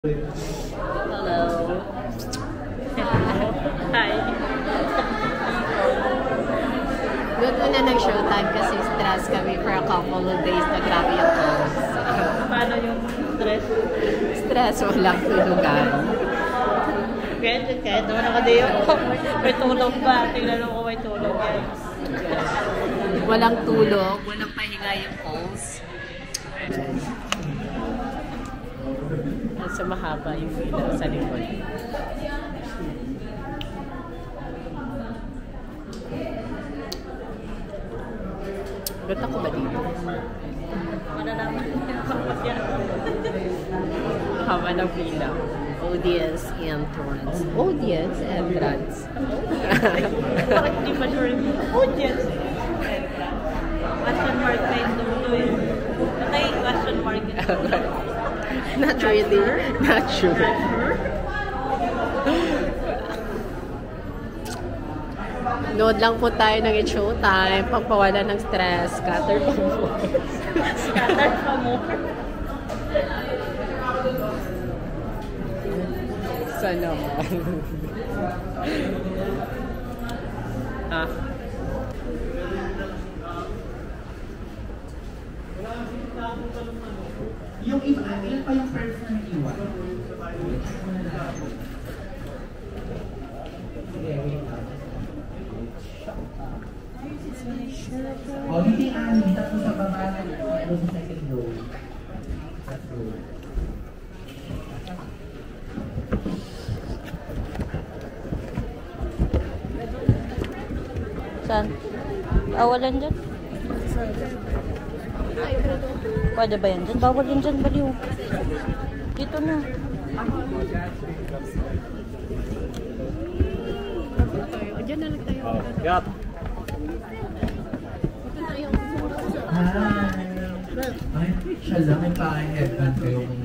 Hello. Hi. Doon muna nag-showtime kasi stress kami for a couple of days na grabe yung calls. Paano yung stress? Stress, walang tulugan. Kahit naman nakadiyo ko. May tulog ba? Tingnan ko may tulog yan. Walang tulog, walang pahinga yung calls. So mahaba yung ilaw sa likod. Gata ko ba dito? Malalaman yung kapag yan. Haba ng pila. Audience entrance. Audience entrance. Bakit hindi pa sure yung audience? Question mark na yung dulo yun. Patay question mark yun. Not really. Not sure. Nood lang po tayo ng showtime. Pagpawala ng stress. Scatter pa mo. Scatter pa mo. Sana mo. Ah. Yung iba, ilan pa yung first na nag-iwan? O, dito yung amin, tatlo sa baba, tatlo sa second row. Tatlo. Saan? Awalan dyan? Pwede ba yan dyan? Bawal yan dyan, baliw. Dito na. Diyan na lang tayo. Yup. Hi! Ay, siya lang, may pa-headband kayo kung